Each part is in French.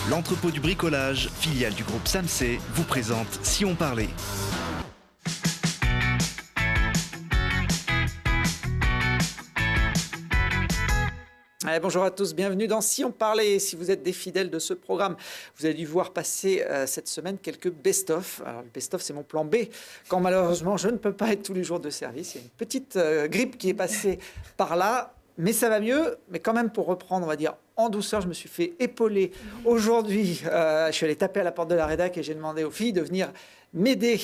L'entrepôt du bricolage, filiale du groupe Samsé, vous présente Si on parlait. Allez, bonjour à tous, bienvenue dans Si on parlait. Si vous êtes des fidèles de ce programme, vous avez dû voir passer cette semaine quelques best-of. Alors le best-of, c'est mon plan B. Quand malheureusement, je ne peux pas être tous les jours de service. Il y a une petite grippe qui est passée par là, mais ça va mieux. Mais quand même, pour reprendre, on va dire, en douceur, je me suis fait épauler. Aujourd'hui, je suis allé taper à la porte de la rédac et j'ai demandé aux filles de venir m'aider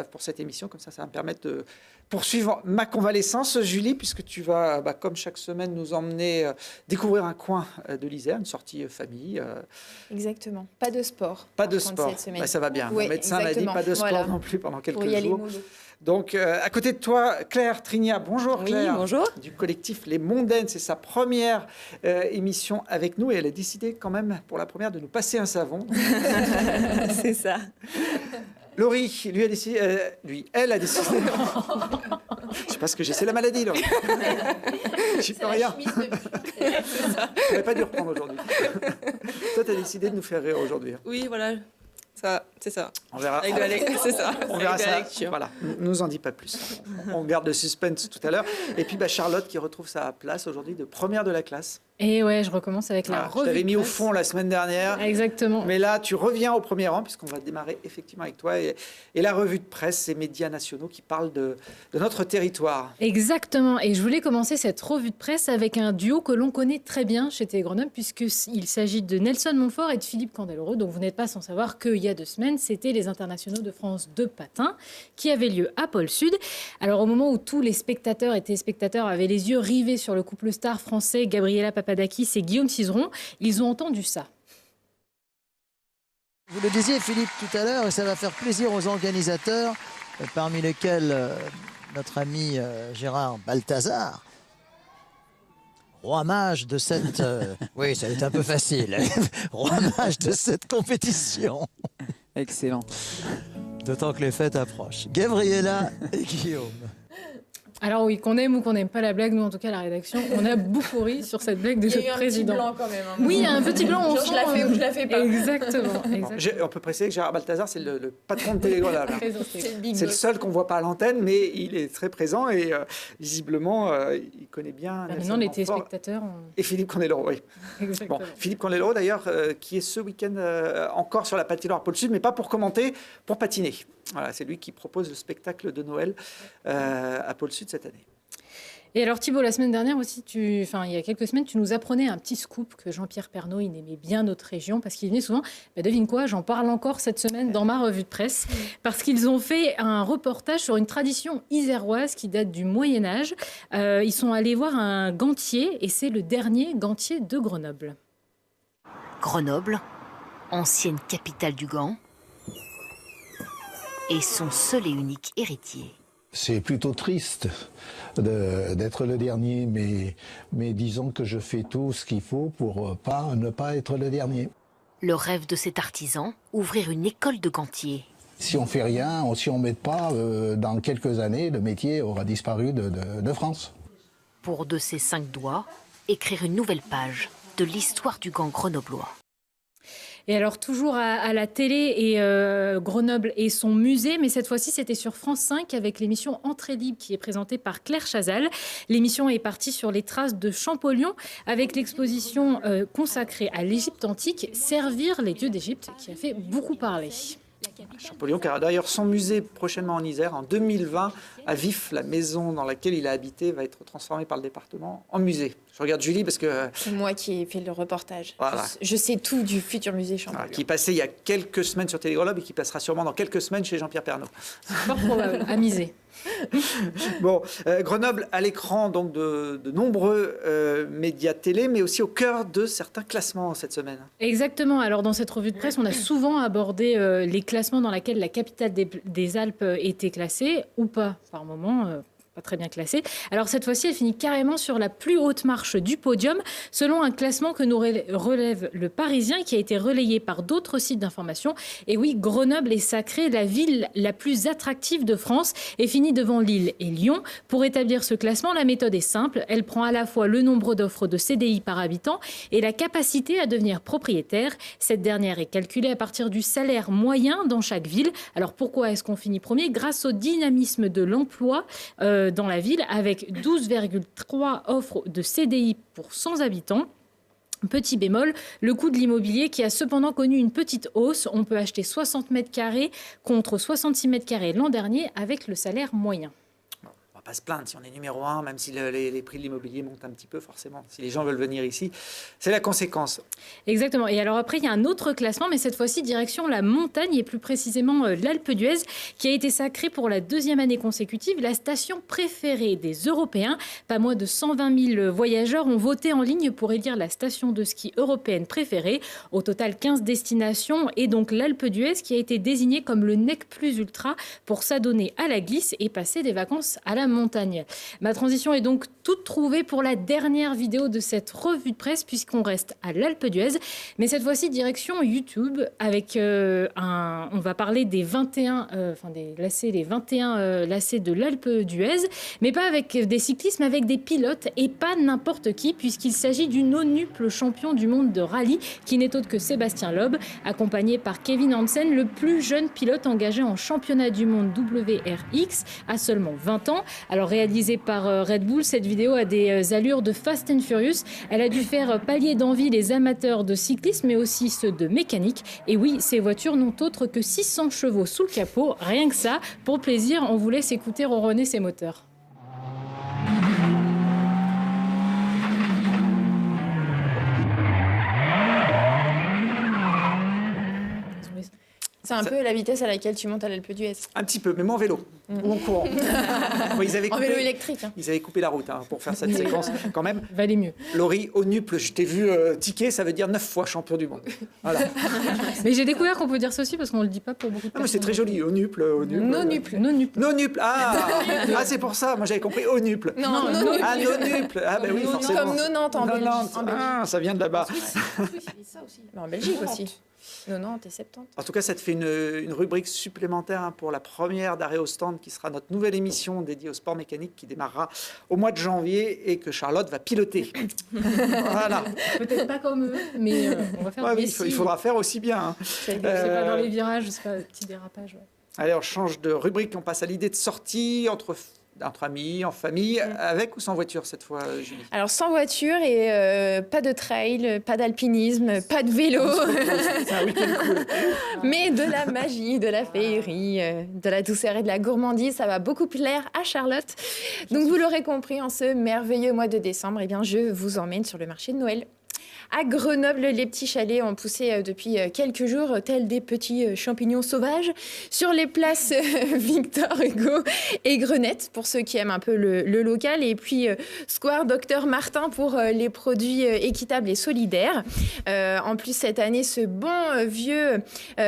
pour cette émission. Comme ça va me permettre de poursuivre ma convalescence, Julie, puisque tu vas, comme chaque semaine, nous emmener découvrir un coin de l'Isère, une sortie famille. Exactement. Pas de sport. Pas de sport. Cette semaine. Ça va bien. Oui, Mon médecin m'a dit pas de sport non plus pendant quelques jours. Donc, à côté de toi, Claire Trigna. Bonjour Claire. Oui, bonjour. Du collectif Les Mondaines. C'est sa première émission avec nous et elle a décidé quand même, pour la première, de nous passer un savon. C'est ça. Laurie, elle a décidé. Je sais pas ce que j'ai, c'est la maladie, Laurie. Je peux rien. Je n'aurais pas dû reprendre aujourd'hui. Toi, tu as décidé de nous faire rire aujourd'hui. Oui, voilà. Ça, c'est ça. On verra. C'est ça. On verra ça. Voilà. Nous en dis pas plus. On garde le suspense tout à l'heure. Et puis Charlotte qui retrouve sa place aujourd'hui de première de la classe. Et ouais, je recommence avec la revue. Je t'avais mis au fond la semaine dernière. Exactement. Mais là, tu reviens au premier rang puisqu'on va démarrer effectivement avec toi. Et la revue de presse, ces médias nationaux qui parlent de notre territoire. Exactement. Et je voulais commencer cette revue de presse avec un duo que l'on connaît très bien chez Télé Grenoble puisqu'il s'agit de Nelson Montfort et de Philippe Candeloro. Donc vous n'êtes pas sans savoir qu'il y a 2 semaines, c'était les internationaux de France de patin qui avaient lieu à Pôle Sud. Alors au moment où tous les spectateurs et téléspectateurs avaient les yeux rivés sur le couple star français Gabriela Papadakis et Guillaume Cizeron, ils ont entendu ça. Vous le disiez, Philippe, tout à l'heure, et ça va faire plaisir aux organisateurs, parmi lesquels notre ami Gérard Balthazar, roi mage de cette... oui, ça va être un peu facile. Roi mage de cette compétition. Excellent. D'autant que les fêtes approchent. Gabriela et Guillaume. Alors oui, qu'on aime ou qu'on n'aime pas la blague, nous en tout cas la rédaction, on a beaucoup ri sur cette blague de notre président. Il y a eu un petit blanc quand même. Oui, il y a un petit blanc. Genre, je la fais ou je la fais pas. Exactement. On peut préciser que Gérard Balthazar, c'est le patron de Télé Grenoble. C'est le seul qu'on ne voit pas à l'antenne, mais il est très présent et visiblement, il connaît bien. Maintenant, les téléspectateurs. Et Philippe Candeloro, oui. Exactement. Bon, Philippe Candeloro, d'ailleurs, qui est ce week-end encore sur la patinoire Pôle Sud, mais pas pour commenter, pour patiner. Voilà, c'est lui qui propose le spectacle de Noël à Pôle Sud cette année. Et alors Thibault, la semaine dernière aussi, il y a quelques semaines, tu nous apprenais un petit scoop que Jean-Pierre Pernaut, il aimait bien notre région parce qu'il venait souvent. Devine quoi, j'en parle encore cette semaine dans ma revue de presse parce qu'ils ont fait un reportage sur une tradition iséroise qui date du Moyen-Âge. Ils sont allés voir un gantier et c'est le dernier gantier de Grenoble. Grenoble, ancienne capitale du Gant, et son seul et unique héritier. C'est plutôt triste d'être le dernier, mais disons que je fais tout ce qu'il faut pour ne pas être le dernier. Le rêve de cet artisan, ouvrir une école de gantier. Si on fait rien, si on ne m'aide pas, dans quelques années, le métier aura disparu de France. Pour de ses 5 doigts, écrire une nouvelle page de l'histoire du Gant grenoblois. Et alors, toujours à la télé, et Grenoble et son musée, mais cette fois-ci, c'était sur France 5 avec l'émission Entrée libre qui est présentée par Claire Chazal. L'émission est partie sur les traces de Champollion avec l'exposition consacrée à l'Égypte antique, Servir les dieux d'Égypte, qui a fait beaucoup parler. Champollion, qui a d'ailleurs son musée prochainement en Isère, en 2020, à Vif, la maison dans laquelle il a habité va être transformée par le département en musée. Je regarde Julie parce que... C'est moi qui ai fait le reportage. Voilà. Je sais tout du futur musée Champollion. Voilà, qui est passé il y a quelques semaines sur Télé Grenoble et qui passera sûrement dans quelques semaines chez Jean-Pierre Pernaut. C'est fort probable, à miser. Bon, Grenoble à l'écran donc de nombreux médias télé, mais aussi au cœur de certains classements cette semaine. Exactement. Alors dans cette revue de presse, on a souvent abordé les classements dans lesquels la capitale des Alpes était classée ou pas. Par moment, pas très bien classée. Alors cette fois-ci, elle finit carrément sur la plus haute marche du podium, selon un classement que nous relève le Parisien, qui a été relayé par d'autres sites d'information. Et oui, Grenoble est sacrée la ville la plus attractive de France et finit devant Lille et Lyon. Pour établir ce classement, la méthode est simple. Elle prend à la fois le nombre d'offres de CDI par habitant et la capacité à devenir propriétaire. Cette dernière est calculée à partir du salaire moyen dans chaque ville. Alors pourquoi est-ce qu'on finit premier ? Grâce au dynamisme de l'emploi dans la ville, avec 12,3 offres de CDI pour 100 habitants. Petit bémol, le coût de l'immobilier qui a cependant connu une petite hausse. On peut acheter 60 mètres carrés contre 66 mètres carrés l'an dernier avec le salaire moyen. On va pas se plaindre si on est numéro 1, même si les prix de l'immobilier montent un petit peu, forcément. Si les gens veulent venir ici, c'est la conséquence. Exactement. Et alors après, il y a un autre classement, mais cette fois-ci direction la montagne et plus précisément l'Alpe d'Huez, qui a été sacrée pour la 2e année consécutive la station préférée des Européens. Pas moins de 120 000 voyageurs ont voté en ligne pour élire la station de ski européenne préférée. Au total, 15 destinations et donc l'Alpe d'Huez qui a été désignée comme le nec plus ultra pour s'adonner à la glisse et passer des vacances à la montagne. Ma transition est donc toute trouvée pour la dernière vidéo de cette revue de presse puisqu'on reste à l'Alpe d'Huez, mais cette fois-ci direction YouTube avec on va parler des 21 les 21 lacets de l'Alpe d'Huez, mais pas avec des cyclistes, mais avec des pilotes et pas n'importe qui puisqu'il s'agit du nonuple champion du monde de rallye qui n'est autre que Sébastien Loeb, accompagné par Kevin Hansen, le plus jeune pilote engagé en championnat du monde WRX à seulement 20 ans. Alors réalisée par Red Bull, cette vidéo a des allures de Fast and Furious. Elle a dû faire palier d'envie les amateurs de cyclisme, mais aussi ceux de mécanique. Et oui, ces voitures n'ont autre que 600 chevaux sous le capot. Rien que ça, pour plaisir, on vous laisse écouter ronronner ces moteurs. C'est un peu la vitesse à laquelle tu montes à l'Alpe d'Huez. Un petit peu, mais moi en vélo ou en courant. Bon, En vélo électrique. Ils avaient coupé la route pour faire cette séquence quand même. Valait mieux. Laurie, au nuple, je t'ai vu tiquer, ça veut dire 9 fois champion du monde. Voilà. Mais j'ai découvert qu'on peut dire ça aussi parce qu'on ne le dit pas pour beaucoup de Ah, mais personnes. c'est très joli, au nuple. Non-nuple. Non-nuple, ah c'est pour ça, moi j'avais compris au nuple. Non, Ah, non-nuple, ah ben oui, forcément. Comme 90 en Belgique. 90. Ah, ça vient de là-bas. Mais en Belgique aussi. 90 et 70. En tout cas, ça te fait une rubrique supplémentaire pour la première d'Arrêt au stand, qui sera notre nouvelle émission dédiée au sport mécanique, qui démarrera au mois de janvier et que Charlotte va piloter. Voilà. Peut-être pas comme eux, mais on va faire Ouais, des oui, il faudra faire aussi bien. Hein. C'est pas dans les virages, c'est pas petit dérapage. Ouais. Allez, on change de rubrique, on passe à l'idée de sortie entre amis, en famille, avec ou sans voiture cette fois, Julie? Alors sans voiture et pas de trail, pas d'alpinisme, pas de vélo. C'est un week-end cool. Mais de la magie, de la féerie, de la douceur et de la gourmandise, ça va beaucoup plaire à Charlotte. Donc vous l'aurez compris, en ce merveilleux mois de décembre, eh bien, je vous emmène sur le marché de Noël. À Grenoble, les petits chalets ont poussé depuis quelques jours, tels des petits champignons sauvages, sur les places Victor Hugo et Grenette, pour ceux qui aiment un peu le local, et puis Square Docteur Martin pour les produits équitables et solidaires. En plus, cette année, ce bon vieux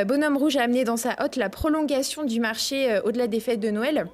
bonhomme rouge a amené dans sa hotte la prolongation du marché au-delà des fêtes de Noël,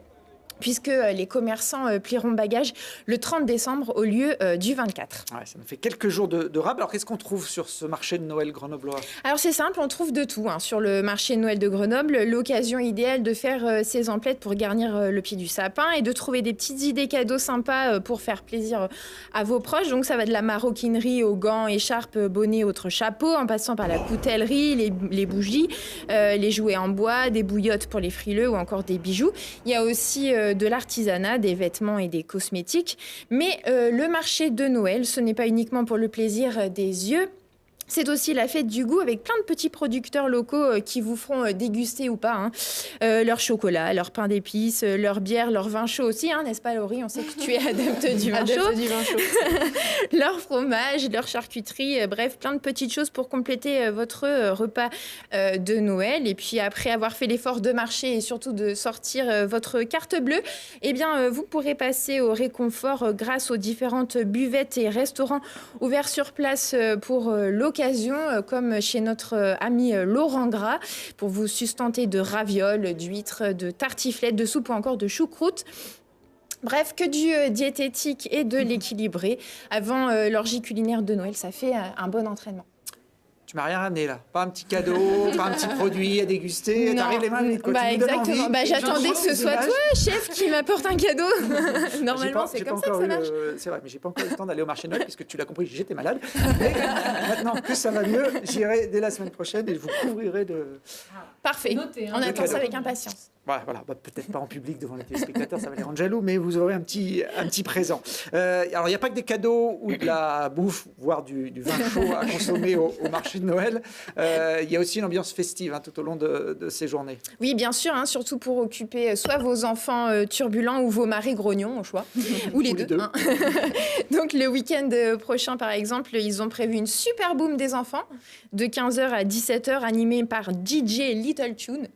puisque les commerçants plieront bagages le 30 décembre au lieu du 24. Ouais, ça nous fait quelques jours de rab. Alors, qu'est-ce qu'on trouve sur ce marché de Noël grenoblois? Alors, c'est simple, on trouve de tout sur le marché de Noël de Grenoble. L'occasion idéale de faire ses emplettes pour garnir le pied du sapin et de trouver des petites idées cadeaux sympas pour faire plaisir à vos proches. Donc, ça va de la maroquinerie aux gants, écharpes, bonnets, autres chapeaux, en passant par la coutellerie, les bougies, les jouets en bois, des bouillottes pour les frileux ou encore des bijoux. Il y a aussi de l'artisanat, des vêtements et des cosmétiques. Mais le marché de Noël, ce n'est pas uniquement pour le plaisir des yeux. C'est aussi la fête du goût avec plein de petits producteurs locaux qui vous feront déguster ou pas leur chocolat, leur pain d'épices, leur bière, leur vin chaud aussi, n'est-ce pas Laurie? On sait que tu es adepte du vin chaud. Leur fromage, leur charcuterie, bref, plein de petites choses pour compléter votre repas de Noël. Et puis après avoir fait l'effort de marcher et surtout de sortir votre carte bleue, eh bien, vous pourrez passer au réconfort grâce aux différentes buvettes et restaurants ouverts sur place pour l'occasion, comme chez notre ami Laurent Gras, pour vous sustenter de ravioles, d'huîtres, de tartiflettes, de soupe ou encore de choucroute. Bref, que du diététique et de l'équilibré avant l'orgie culinaire de Noël. Ça fait un bon entraînement. Tu m'as rien ramené là. Pas un petit cadeau, pas un petit produit à déguster. T'arrives les mains vides, quoi. Tu me donnes Exactement. envie. J'attendais que ce soit toi, chef, qui m'apporte un cadeau. J'ai Normalement, pas- c'est j'ai comme pas ça que encore ça eu marche. C'est vrai, mais j'ai pas encore eu le temps d'aller au marché de Noël puisque tu l'as compris, j'étais malade. Mais maintenant que ça va mieux, j'irai dès la semaine prochaine et je vous couvrirai de. Parfait. Noté, hein. On Le attend ça cadeau. avec impatience. Voilà, bah, peut-être pas en public devant les téléspectateurs, ça va les rendre jaloux, mais vous aurez un petit présent. Alors, il n'y a pas que des cadeaux ou de la bouffe, voire du vin chaud à consommer au marché de Noël. Il y a aussi une ambiance festive tout au long de ces journées. Oui, bien sûr, surtout pour occuper soit vos enfants turbulents ou vos maris grognons, au choix, ou les deux. Donc, le week-end prochain, par exemple, ils ont prévu une super boom des enfants de 15h à 17h, animée par DJ Little Tune.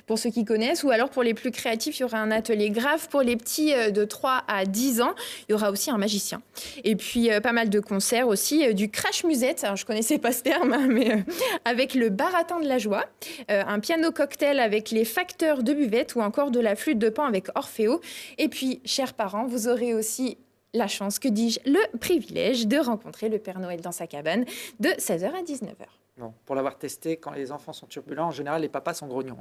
Pour ceux qui connaissent, ou alors pour les plus créatifs, il y aura un atelier graphe. Pour les petits de 3 à 10 ans, il y aura aussi un magicien. Et puis pas mal de concerts aussi, du crash musette, alors je connaissais pas ce terme, mais avec le baratin de la joie, un piano cocktail avec les facteurs de buvette ou encore de la flûte de Pan avec Orfeo. Et puis, chers parents, vous aurez aussi la chance, que dis-je, le privilège de rencontrer le Père Noël dans sa cabane de 16h à 19h. Bon, pour l'avoir testé, quand les enfants sont turbulents, en général, les papas sont grognons.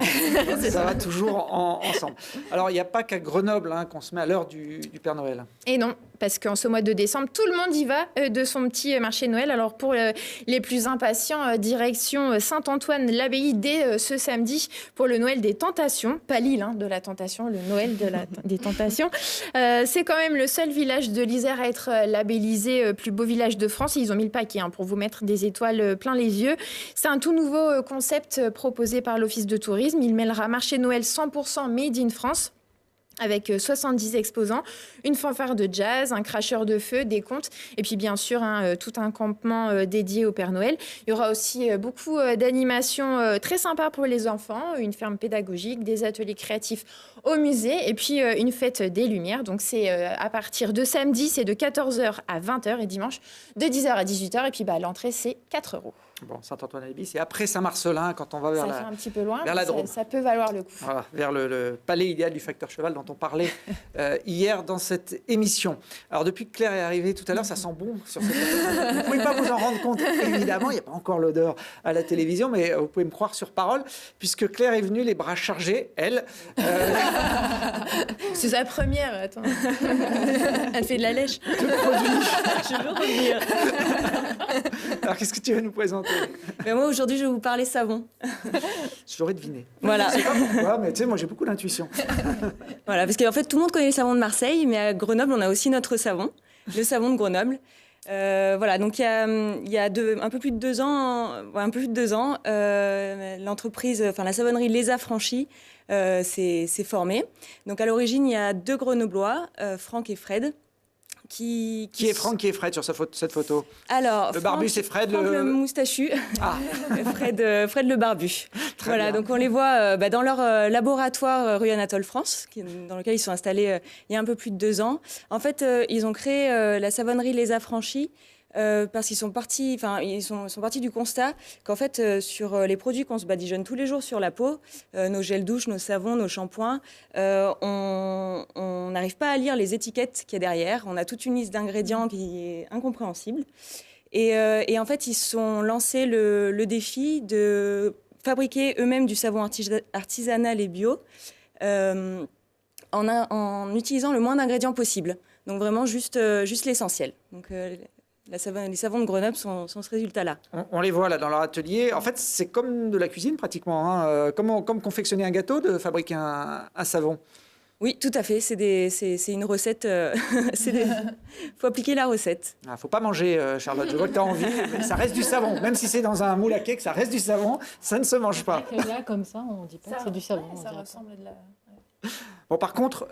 Ça va toujours ensemble. Alors, il n'y a pas qu'à Grenoble qu'on se met à l'heure du Père Noël. Et non, parce qu'en ce mois de décembre, tout le monde y va de son petit marché de Noël. Alors, pour les plus impatients, direction Saint-Antoine-l'Abbaye dès ce samedi pour le Noël des Tentations. Pas l'île de la Tentation, le Noël des Tentations. C'est quand même le seul village de l'Isère à être labellisé plus beau village de France. Et ils ont mis le paquet pour vous mettre des étoiles plein les yeux. C'est un tout nouveau concept proposé par l'Office de tourisme. Il mêlera marché de Noël 100% made in France, avec 70 exposants, une fanfare de jazz, un cracheur de feu, des contes, et puis bien sûr tout un campement dédié au Père Noël. Il y aura aussi beaucoup d'animations très sympas pour les enfants, une ferme pédagogique, des ateliers créatifs au musée, et puis une fête des Lumières. Donc c'est à partir de samedi, c'est de 14h à 20h, et dimanche de 10h à 18h, et puis l'entrée c'est 4 €. Bon, Saint-Antoine-l'Abbaye, c'est après Saint-Marcelin, quand on va vers Ça fait un petit peu loin, vers la mais Drôme. ça peut valoir le coup. Voilà, vers le palais idéal du facteur cheval dont on parlait hier dans cette émission. Alors, depuis que Claire est arrivée tout à l'heure, ça sent bon sur cette Vous ne pouvez pas vous en rendre compte, évidemment. Il n'y a pas encore l'odeur à la télévision, mais vous pouvez me croire sur parole, puisque Claire est venue les bras chargés, elle. C'est sa première, attends. Elle fait de la lèche. Je veux revenir. Alors, qu'est-ce que tu veux nous présenter? Mais moi, aujourd'hui, je vais vous parler savon. Je l'aurais deviné. Voilà. Je ne sais pas pourquoi, mais tu sais, moi, j'ai beaucoup d'intuition. Voilà, parce qu'en fait, tout le monde connaît le savon de Marseille, mais à Grenoble, on a aussi notre savon, le savon de Grenoble. Voilà, donc il y a un peu plus de 2 ans, l'entreprise, la savonnerie Les Affranchis s'est formée. Donc à l'origine, il y a 2 Grenoblois, Franck et Fred. Qui est Franck, qui est Fred sur cette photo? Alors, le barbu, c'est Fred. Franck le moustachu. Ah. Fred le barbu. Très voilà, bien. donc on les voit dans leur laboratoire rue Anatole France, dans lequel ils sont installés il y a un peu plus de 2 ans. En fait, ils ont créé la savonnerie Les Affranchis parce qu'ils sont partis, ils sont partis du constat qu'en fait, sur les produits qu'on se badigeonne tous les jours sur la peau, nos gels douche, nos savons, nos shampoings, on n'arrive pas à lire les étiquettes qu'il y a derrière. On a toute une liste d'ingrédients qui est incompréhensible. Et en fait, ils se sont lancés le défi de fabriquer eux-mêmes du savon artisanal et bio en utilisant le moins d'ingrédients possible. Donc vraiment juste l'essentiel. Donc les savons de Grenoble sont ce résultat-là. On les voit là dans leur atelier. En fait, c'est comme de la cuisine pratiquement. Comme confectionner un gâteau, de fabriquer un savon. Oui, tout à fait. C'est une recette. Faut appliquer la recette. Il ne faut pas manger, Charlotte. Je vois que tu as envie. Mais ça reste du savon. Même si c'est dans un moule à cake, ça reste du savon. Ça ne se mange pas. Là, comme ça, on ne dit pas que c'est du savon. Ça ressemble à de la... Bon, par contre,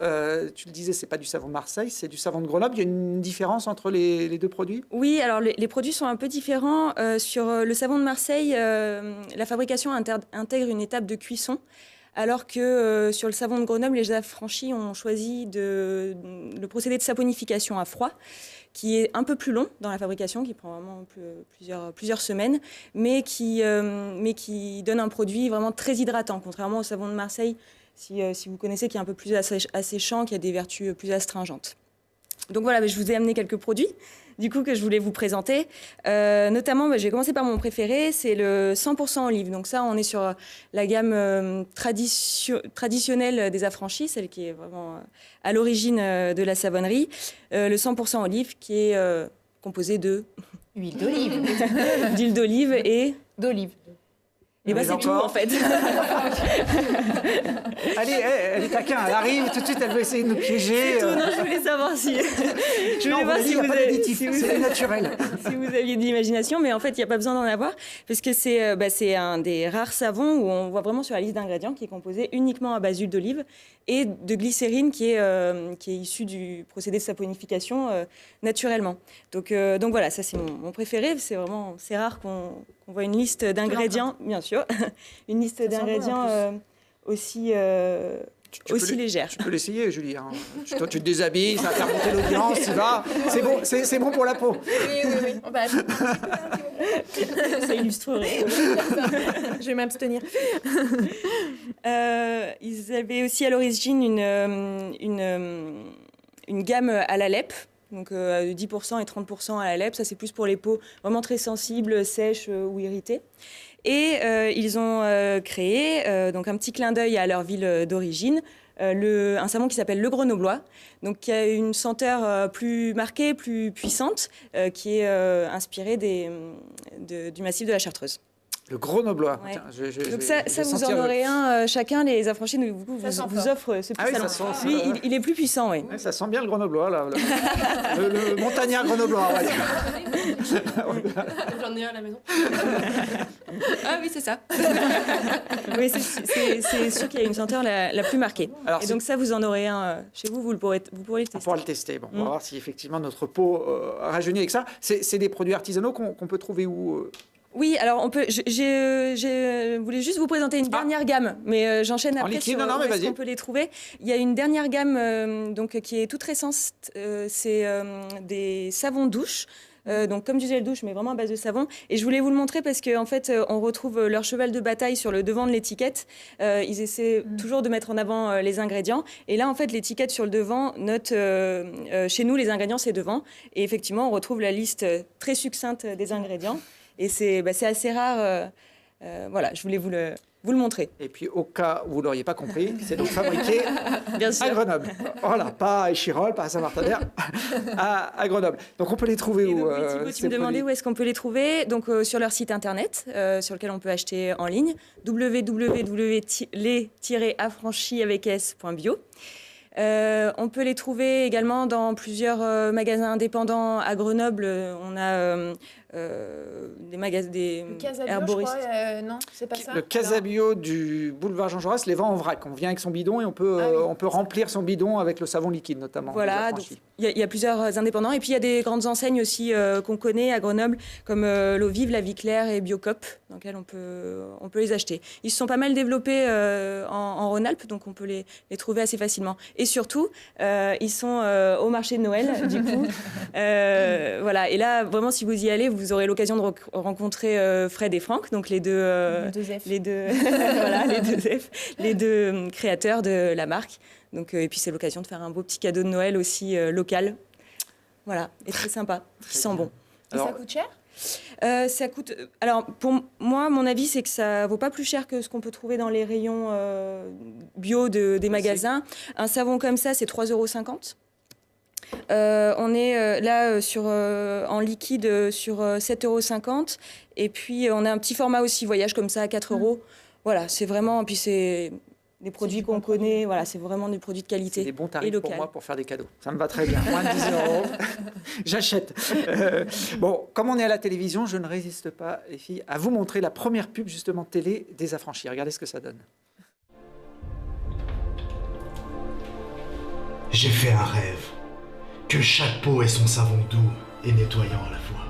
tu le disais, c'est pas du savon de Marseille, c'est du savon de Grenoble. Il y a une différence entre les 2 produits? Oui, alors les produits sont un peu différents. Sur le savon de Marseille, la fabrication intègre une étape de cuisson, alors que sur le savon de Grenoble, les affranchis ont choisi le procédé de saponification à froid, qui est un peu plus long dans la fabrication, qui prend vraiment plusieurs semaines, mais qui donne un produit vraiment très hydratant, contrairement au savon de Marseille, si vous connaissez, qui est un peu plus asséchant, qui a des vertus plus astringentes. Donc voilà, je vous ai amené quelques produits du coup que je voulais vous présenter. Notamment, je vais commencer par mon préféré, c'est le 100% olive. Donc ça, on est sur la gamme traditionnelle des affranchis, celle qui est vraiment à l'origine de la savonnerie. Le 100% olive qui est composé de... Huile d'olive. D'huile d'olive et... D'olive. Et bah c'est tout en fait. Allez, elle est taquin, elle arrive, tout de suite elle veut essayer de nous piéger. Tout, non, je voulais savoir si... Je voulais voir si vous c'est naturel. Si vous aviez de l'imagination, mais en fait, il n'y a pas besoin d'en avoir, parce que c'est un des rares savons où on voit vraiment sur la liste d'ingrédients qui est composé uniquement à base d'huile d'olive et de glycérine qui est issue du procédé de saponification naturellement. Donc voilà, ça c'est mon préféré. C'est rare qu'on voit une liste d'ingrédients, bien sûr, une liste d'ingrédients aussi légère. Tu peux l'essayer, Julie. Hein. Toi, tu te déshabilles, ça va faire monter l'audience, tu vas. C'est bon pour la peau. Oui. Ça illustrerait. Je vais m'abstenir. Ils avaient aussi à l'origine une gamme à la lèpre. Donc 10% et 30% à la lèpre. Ça, c'est plus pour les peaux vraiment très sensibles, sèches ou irritées. Et ils ont créé donc un petit clin d'œil à leur ville d'origine, un savon qui s'appelle le Grenoblois, donc qui a une senteur plus marquée, plus puissante, qui est inspirée du massif de la Chartreuse. Le Grenoblois. Ouais. Tiens, donc ça vous en aurez un chacun, les affranchis vous offrent ce petit salon. Lui, il est plus puissant, oui. Ouais, ça sent bien le Grenoblois, là. Le montagnard Grenoblois. J'en ai un à la maison. Ah oui, c'est ça. Oui, c'est sûr qu'il y a une senteur la plus marquée. Alors, et donc ça, vous en aurez un chez vous, vous pourrez le tester. On pourra le tester. Bon, on va voir si effectivement notre peau rajeunit avec ça. C'est des produits artisanaux qu'on peut trouver où Oui, alors on peut. Je voulais juste vous présenter une dernière gamme, mais j'enchaîne après liquide, sur non, mais vas-y. on peut les trouver. Il y a une dernière gamme donc qui est toute récente. C'est des savons douche. Donc comme du gel douche, mais vraiment à base de savon. Et je voulais vous le montrer parce qu'en fait, on retrouve leur cheval de bataille sur le devant de l'étiquette. Ils essaient toujours de mettre en avant les ingrédients. Et là, en fait, l'étiquette sur le devant note chez nous, les ingrédients, c'est devant. Et effectivement, on retrouve la liste très succincte des ingrédients. Et c'est assez rare. Voilà, je voulais vous le montrer. Et puis, au cas où vous ne l'auriez pas compris, c'est donc fabriqué Bien sûr. à Grenoble. Voilà, pas à Échirol, pas à Saint-Martin-d'Air, à Grenoble. Donc, on peut les trouver où Tu me demandais où est-ce qu'on peut les trouver. Donc, sur leur site internet, sur lequel on peut acheter en ligne, www.les-affranchis.bio. On peut les trouver également dans plusieurs magasins indépendants à Grenoble. On a des magasins, des herboristes. Non, c'est pas ça. Le Casabio du boulevard Jean Jaurès les vend en vrac. On vient avec son bidon et on peut remplir son bidon avec le savon liquide notamment. Voilà, il y a plusieurs indépendants. Et puis il y a des grandes enseignes aussi qu'on connaît à Grenoble, comme L'Eau Vive, La Vie Claire et Biocop, dans lesquelles on peut les acheter. Ils se sont pas mal développés en Rhône-Alpes, donc on peut les trouver assez facilement. Et surtout, ils sont au marché de Noël, du coup. Voilà. Et là, vraiment, si vous y allez, vous aurez l'occasion de rencontrer Fred et Franck, donc les deux créateurs de la marque. Donc, et puis c'est l'occasion de faire un beau petit cadeau de Noël aussi local. Voilà, et très sympa, qui sent bon. Et ça coûte cher ? Ça coûte. Alors pour moi, mon avis, c'est que ça vaut pas plus cher que ce qu'on peut trouver dans les rayons bio des magasins. Un savon comme ça, c'est 3,50 €. On est là en liquide sur 7,50 €. Et puis on a un petit format aussi voyage comme ça à 4 €. Voilà, c'est vraiment. Puis c'est des produits qu'on connaît, voilà, c'est vraiment des produits de qualité. C'est des bons tarifs et pour moi pour faire des cadeaux. Ça me va très bien. Moins de 10 €, j'achète. Bon, comme on est à la télévision, je ne résiste pas, les filles, à vous montrer la première pub justement télé des affranchis. Regardez ce que ça donne. J'ai fait un rêve, que chaque peau ait son savon doux et nettoyant à la fois.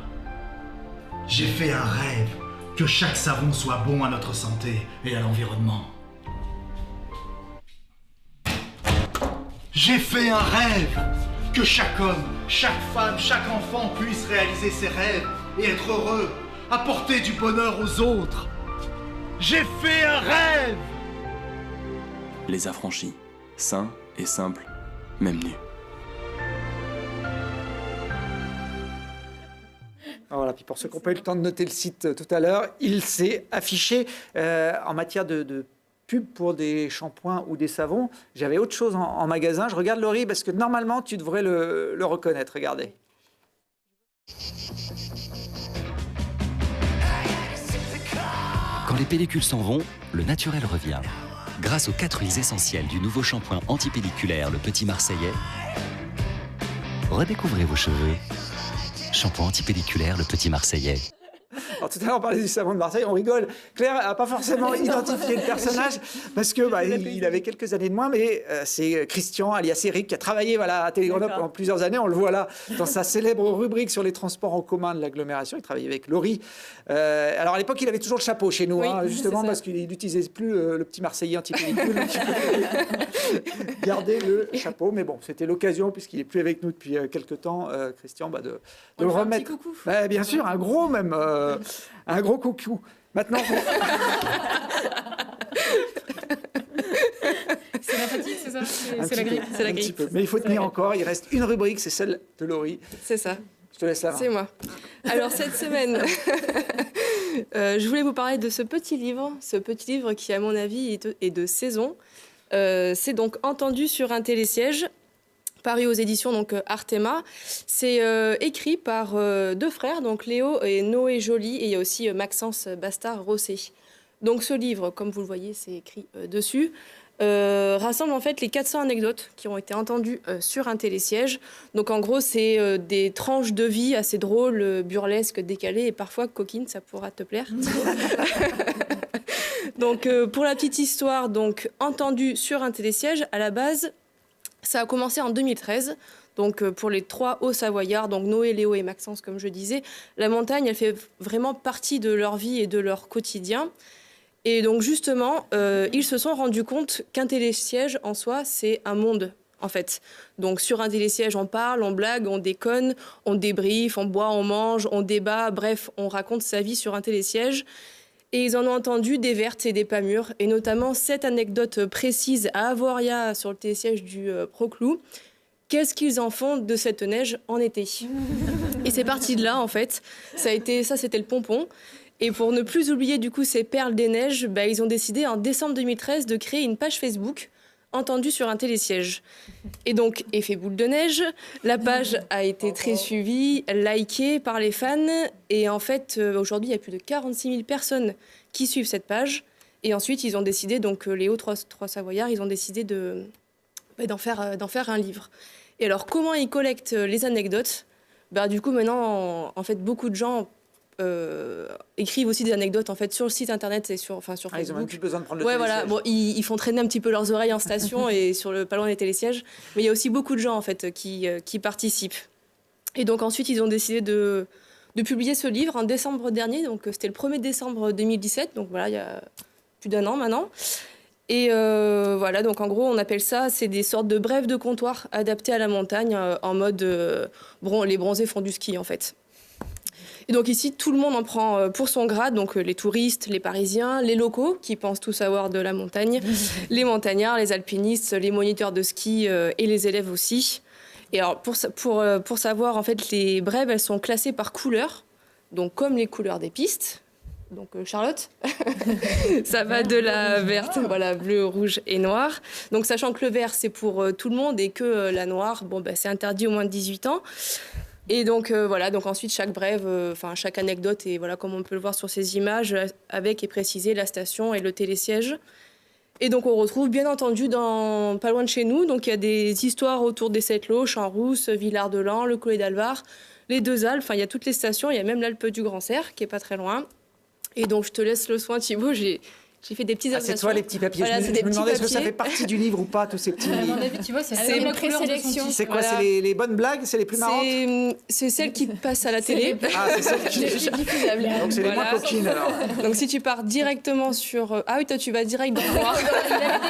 J'ai fait un rêve, que chaque savon soit bon à notre santé et à l'environnement. J'ai fait un rêve, que chaque homme, chaque femme, chaque enfant puisse réaliser ses rêves et être heureux, apporter du bonheur aux autres. J'ai fait un rêve. les affranchis, sains et simples, même nus. Voilà, puis pour ceux qui n'ont pas eu le temps de noter le site tout à l'heure, il s'est affiché en matière de pub pour des shampoings ou des savons. J'avais autre chose en magasin. Je regarde Laurie parce que normalement, tu devrais le reconnaître. Regardez. Quand les pellicules s'en vont, le naturel revient. Grâce aux 4 huiles essentielles du nouveau shampoing antipelliculaire Le Petit Marseillais, redécouvrez vos cheveux. Shampoing antipelliculaire Le Petit Marseillais. Alors, tout à l'heure, on parlait du savon de Marseille, on rigole. Claire n'a pas forcément identifié le personnage parce que il avait quelques années de moins, mais c'est Christian, alias Eric, qui a travaillé à Télé Grenoble pendant plusieurs années. On le voit là dans sa célèbre rubrique sur les transports en commun de l'agglomération. Il travaillait avec Laurie. Alors, à l'époque, il avait toujours le chapeau chez nous, justement parce qu'il n'utilisait plus le petit Marseillais anti-pellicule. Garder le chapeau, mais bon, c'était l'occasion, puisqu'il n'est plus avec nous depuis quelques temps, Christian, de le remettre. Un petit coucou. Bien sûr, un gros même. Un gros coucou. Maintenant. C'est la fatigue, c'est ça? C'est la grippe. C'est la grippe. Mais il faut tenir encore. Il reste une rubrique, c'est celle de Laurie. C'est ça. Je te laisse la main. C'est moi. Alors cette semaine, je voulais vous parler de ce petit livre qui, à mon avis, est de saison. C'est donc Entendu sur un télésiège, paru aux éditions donc Artema. C'est écrit par 2 frères, donc Léo et Noé Joly, et il y a aussi Maxence Bastard-Rosset. Donc ce livre, comme vous le voyez, c'est écrit dessus, rassemble en fait les 400 anecdotes qui ont été entendues sur un télésiège. Donc en gros, c'est des tranches de vie assez drôles, burlesques, décalées et parfois coquines, ça pourra te plaire. Donc pour la petite histoire, donc entendu sur un télésiège, à la base, ça a commencé en 2013. Donc pour les 3 Hauts-Savoyards, donc Noé, Léo et Maxence, comme je disais, la montagne, elle fait vraiment partie de leur vie et de leur quotidien. Et donc justement, ils se sont rendus compte qu'un télésiège en soi, c'est un monde, en fait. Donc sur un télésiège, on parle, on blague, on déconne, on débriefe, on boit, on mange, on débat, bref, on raconte sa vie sur un télésiège. Et ils en ont entendu des vertes et des pas mûres, et notamment cette anecdote précise à Avoria sur le télésiège du Proclou. Qu'est-ce qu'ils en font de cette neige en été? Et c'est parti de là, en fait. Ça, c'était le pompon. Et pour ne plus oublier du coup ces perles des neiges, ils ont décidé en décembre 2013 de créer une page Facebook Entendu sur un télésiège. Et donc, effet boule de neige, la page a été très suivie, likée par les fans. Et en fait, aujourd'hui, il y a plus de 46 000 personnes qui suivent cette page. Et ensuite, ils ont décidé, donc les Hauts-Savoyards, ils ont décidé d'en faire un livre. Et alors, comment ils collectent les anecdotes? Du coup, maintenant, en fait, beaucoup de gens écrivent aussi des anecdotes en fait sur le site internet et sur Facebook. Ils ont même plus besoin de prendre le télésiège. Voilà. Bon, ils font traîner un petit peu leurs oreilles en station et pas loin des télésièges. Mais il y a aussi beaucoup de gens en fait qui participent. Et donc ensuite, ils ont décidé de publier ce livre en décembre dernier. Donc c'était le 1er décembre 2017. Donc voilà, il y a plus d'1 an maintenant. Et voilà, donc en gros, on appelle ça, c'est des sortes de brèves de comptoir adaptées à la montagne en mode les bronzés font du ski en fait. Et donc ici, tout le monde en prend pour son grade, donc les touristes, les Parisiens, les locaux qui pensent tout savoir de la montagne, les montagnards, les alpinistes, les moniteurs de ski et les élèves aussi. Et alors pour savoir, en fait, les brèves, elles sont classées par couleur, donc comme les couleurs des pistes. Donc Charlotte, ça va de la verte, bleu, rouge et noir. Donc sachant que le vert, c'est pour tout le monde et que la noire, c'est interdit au moins de 18 ans. Et donc donc ensuite chaque brève, chaque anecdote et comme on peut le voir sur ces images, avec et précisé la station et le télésiège. Et donc on retrouve bien entendu pas loin de chez nous, donc il y a des histoires autour des 7 Lots, Champs-Rousses, Villard-de-Lans, le Collet d'Alvar, les 2 Alpes, il y a toutes les stations, il y a même l'Alpe du Grand Cerf qui est pas très loin. Et donc je te laisse le soin Thibaut, j'ai fait des petites annotations. C'est toi les petits papiers. Voilà, je me demandais est-ce que ça fait partie du livre ou pas, tous ces petits. À mon avis, tu vois, c'est une la couleur de son présélection. tissu. C'est quoi? C'est les bonnes blagues? C'est les plus marrantes? C'est celles qui passent à la télé. Ah, c'est celles qui diffusables. Donc c'est les moins coquines alors. Donc si tu pars directement sur... Ah oui, toi tu vas direct dans le noir.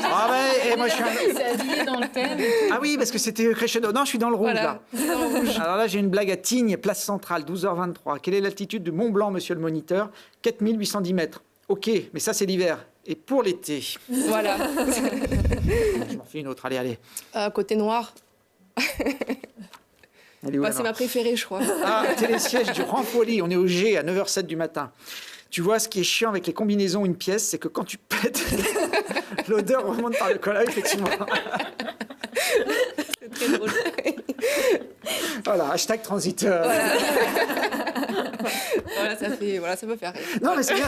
Ah ouais, et moi je suis C'est habillé dans le thème. Ah oui, parce que c'était crescendo. Non, je suis dans le rouge là. Dans le rouge. Alors là, j'ai une blague à Tignes, place centrale, 12h23. Quelle est l'altitude du Mont Blanc, monsieur le moniteur? 4810 mètres. Ok, mais ça c'est l'hiver. et pour l'été. Voilà. Je m'en fais une autre, allez. Côté noir. Elle est où, C'est ma préférée, je crois. Télésiège du Rempoli, on est au G à 9h07 du matin. Tu vois, ce qui est chiant avec les combinaisons une pièce, c'est que quand tu pètes, l'odeur remonte par le col, effectivement. C'est très drôle. Voilà, hashtag transiteur. Voilà, ça peut faire rire. Non, mais c'est bien,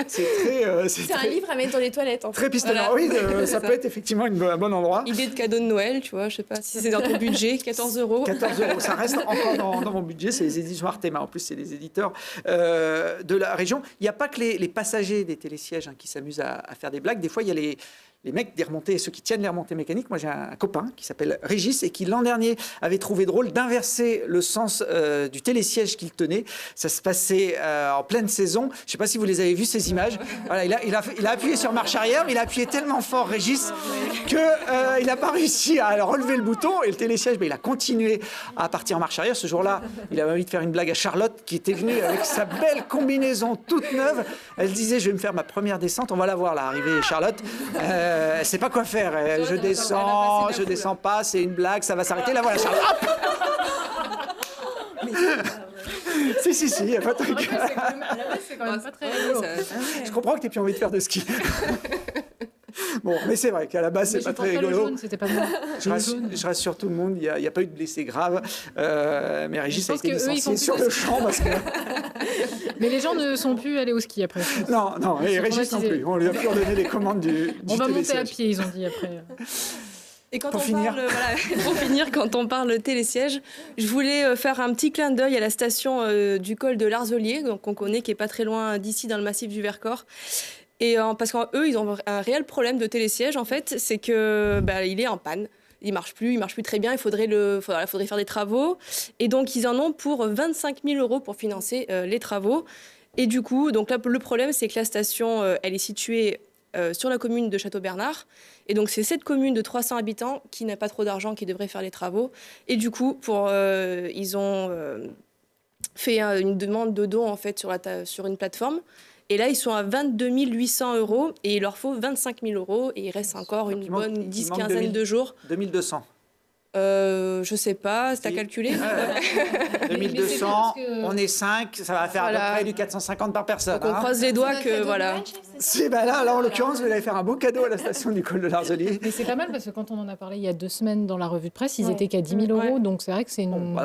C'est un livre à mettre dans les toilettes. En fait. Très pistonnant. Oui, ça peut être effectivement un bon endroit. Idée de cadeau de Noël, tu vois, je sais pas si c'est dans ton budget, 14 €. 14 €, ça reste encore dans mon budget, c'est les éditions Artema. En plus, c'est les éditeurs de la région. Il n'y a pas que les passagers des télésièges qui s'amusent à faire des blagues. Des fois, il y a les mecs des remontées, ceux qui tiennent les remontées mécaniques. Moi, j'ai un copain qui s'appelle Régis et qui, l'an dernier, avait trouvé drôle d'inverser le sens du télésiège qu'il tenait. Ça se passait en pleine saison. Je ne sais pas si vous les avez vus, ces images. Voilà, il a appuyé sur marche arrière, mais il a appuyé tellement fort, Régis, qu'il n'a pas réussi à relever le bouton. Et le télésiège, il a continué à partir en marche arrière. Ce jour-là, il avait envie de faire une blague à Charlotte, qui était venue avec sa belle combinaison toute neuve. Elle disait, je vais me faire ma première descente. On va la voir, là, arriver, Charlotte. Elle ne sait pas quoi faire. Je descends pas, c'est une blague, ça va s'arrêter. Là, voilà, Charlotte. Si, il n'y a pas de truc. C'est quand même pas très rigolo. Je comprends que tu n'aies plus envie de faire de ski. Bon, mais c'est vrai qu'à la base, c'est pas très rigolo. C'était pas moi. Je rassure tout le monde, il n'y a pas eu de blessés graves. Mais Régis a été licencié sur le champ. Parce que... Mais les gens ne sont plus allés au ski après. Non, et Régis non plus. On lui a plus redonné les commandes du On va monter à télésiège. pied, ils ont dit après. Et quand pour finir, quand on parle télésiège, je voulais faire un petit clin d'œil à la station du col de l'Arzelier, qu'on connaît, qui est pas très loin d'ici, dans le massif du Vercors. Et parce qu'eux, ils ont un réel problème de télésiège, en fait, c'est que il est en panne. Il marche plus très bien. Il faudrait faire des travaux. Et donc, ils en ont pour 25 000 € pour financer les travaux. Et du coup, donc là, le problème, c'est que la station, elle est située sur la commune de Château-Bernard. Et donc, c'est cette commune de 300 habitants qui n'a pas trop d'argent, qui devrait faire les travaux. Et du coup, ils ont fait une demande de don, en fait, sur une plateforme. Et là, ils sont à 22 800 € et il leur faut 25 000 € et il reste encore une bonne 10-15 de jours. 2200. Je sais pas, t'as calculé 2200, on est 5, ça va faire à peu près du 450 par personne. Donc on croise les doigts que voilà. Si, là, en l'occurrence, vous allez faire un beau cadeau à la station du col de l'Arzelier. Mais c'est pas mal parce que quand on en a parlé il y a 2 semaines dans la revue de presse, ils étaient qu'à 10 000 €, donc c'est vrai que c'est une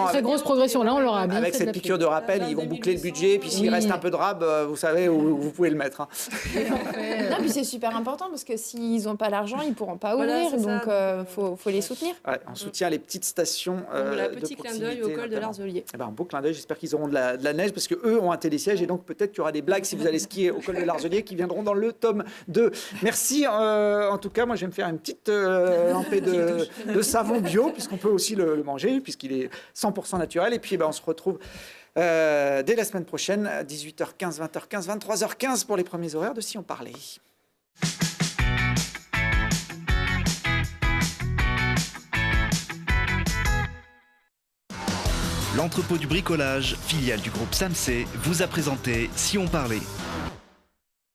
très grosse progression. Là, on leur a bien avec fait cette piqûre de rappel, ils vont boucler le budget, puis s'il reste un peu de rab, vous savez où vous pouvez le mettre. Non, puis c'est super important parce que s'ils n'ont pas l'argent, ils ne pourront pas ouvrir, donc faut les soutenir. Ouais, on soutient les petites stations petit clin d'œil au col de l'Arzelier. Un beau clin d'œil, j'espère qu'ils auront de la neige parce qu'eux ont un télésiège et donc peut-être qu'il y aura des blagues si vous allez skier au col de l'Arzelier qui viendront dans le tome 2. Merci, en tout cas, moi je vais me faire une petite lampée de savon bio puisqu'on peut aussi le manger puisqu'il est 100% naturel et puis on se retrouve dès la semaine prochaine à 18h15, 20h15, 23h15 pour les premiers horaires de Si on parlait. L'entrepôt du bricolage, filiale du groupe Samsé, vous a présenté Si on parlait.